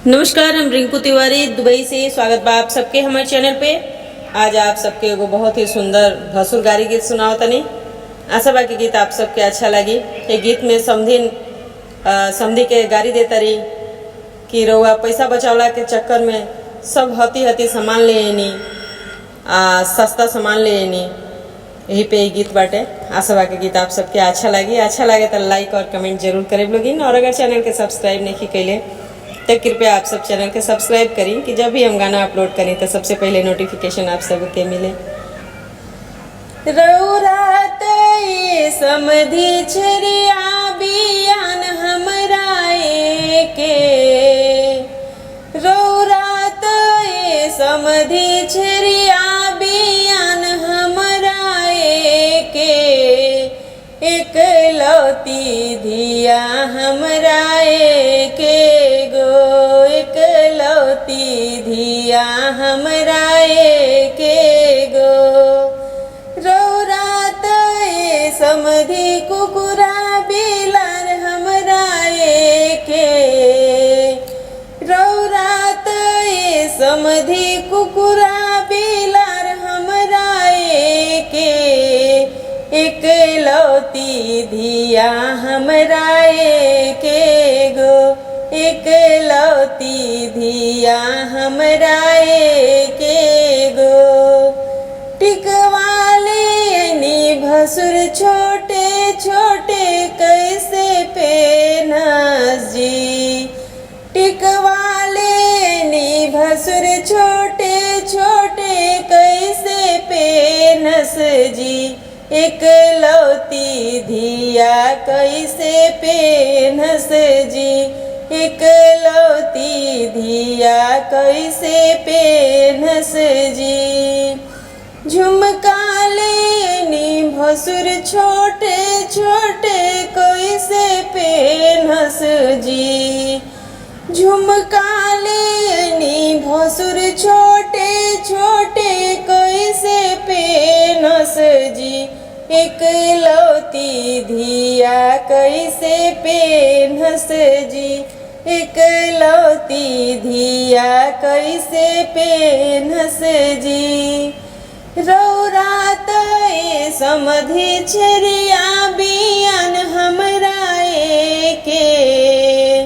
नमस्कार, हम रिंकू तिवारी दुबई से स्वागत बा आप सबके हमारे चैनल पे। आज आप सबके एगो बहुत ही सुंदर भसुर गारी गीत सुनाओ तनी। आशा बा के गीत आप सबके अच्छा लगी। ये गीत में समधी के गारी दे तरी कि रउआ पैसा बचावला के चक्कर में सब हती हती सामान ले आनी, सस्ता सामान ले आनी। यही पे ये गीत बाटे। आशा बा के गीत आप सबके अच्छा लगी। अच्छा लगे तो लाइक और कमेंट जरूर करें लोगिन, और अगर चैनल के सब्सक्राइब नहीं कैले तो कृपया आप सब चैनल के सब्सक्राइब करें कि जब भी हम गाना अपलोड करें तो सबसे पहले नोटिफिकेशन आप सबके मिले। रउरात ये समधी छरिया बियान हमरा के, रउरात ये समधी छरिया बियान हमरा के, एक लौती धिया हमरा के गो, एक लौती धिया हमरा के गो। रउरात ये समधी कुकुरा बिलार हमरा के, रउरात ये समधी कुकुरा बिलार हमरा के, एक लौती धिया हमरा के गो, एक लौती धिया हमरा के गो। टिकवाले नी भसुर छोटे छोटे कैसे पेनस जी, टिकवाले नी भसुर छोटे छोटे कैसे पेनस जी, एक लौती धिया कैसे पेनस जी, एक लौती धिया कैसे पेनस जी। झुमका लेनी भसुर छोटे छोटे कैसे पेनस जी, झुमका लेनी भसुर छोटे छोटे कैसे पेनस जी, एक लौती धिया कैसे पेनस जी, एक लौती धिया कैसे पेनस जी। रउरात ये समधी छरिया बियान हमरा के,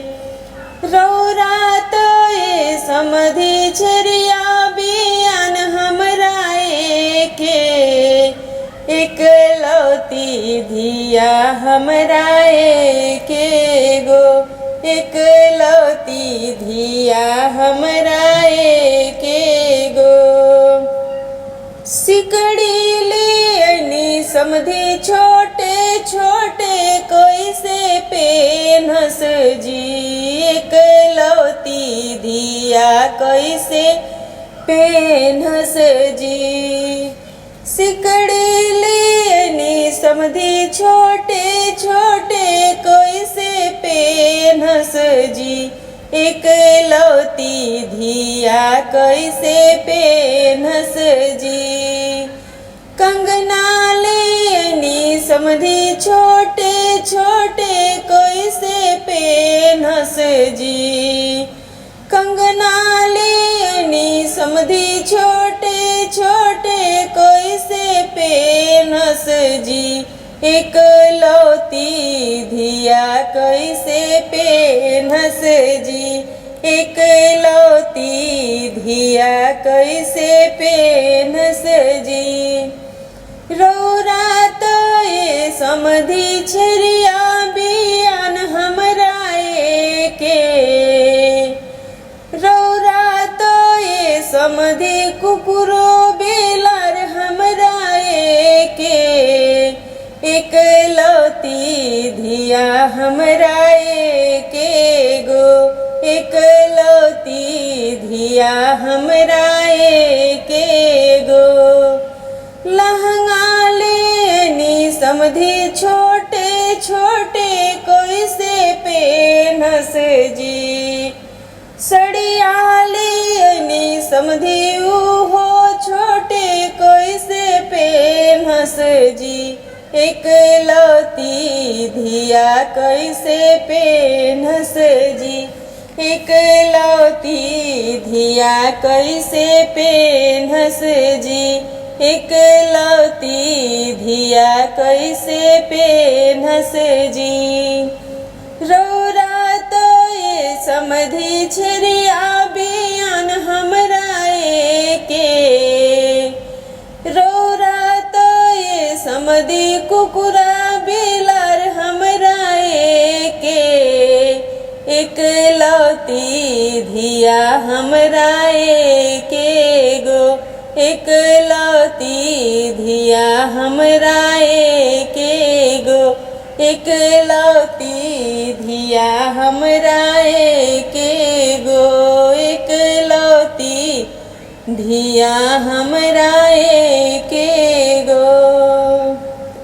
रउरात ये समधी छरिया बियान हमरा के, एक लौती धिया हमरा के गो, एक लौती धिया हमरा के गो। सिकड़ी लेनी समधी छोटे छोटे कैसे पेनस जी, एक लौती धिया कैसे पेनस जी। सिकड़ी लेनी समधी छोटे छोटे कैसे पेनस जी, एक लौती धिया कैसे पेनस जी। कंगना लेनी समधी छोटे छोटे कैसे पेनस जी, कंगना लेनी समधी छोटे छोटे कैसे पेनस जी, एक लौती धिया कैसे पेनस जी, एक लौती धिया कैसे पेनस जी। रउरात ये समधी छरिया बियान हमरा के, रउरात ये समधी कुकुरो बेलार हमरा के, एक लौती धिया हमरा के गो, एक लौती धिया हमरा के गो। लहंगा लेनी समधी छोटे छोटे कैसे पेनस जी, सड़िया लेनी समधी हो छोटे कैसे पेनस जी, एक लौती धिया कैसे पेनस जी, एकलौती धिया कैसे पेन्हस जी, एकलौती धिया कैसे पेन्हस जी। रौरा तो ये समधि छरिया बियान हमरा के, रौरा तो ये समधि कुकुरा बिलार हमरा के। एकलौती धिया हमरा के गो, एकलौती धिया हमरा के गो, एकलौती धिया हमरा के गो, एकलौती धिया हमरा के गो।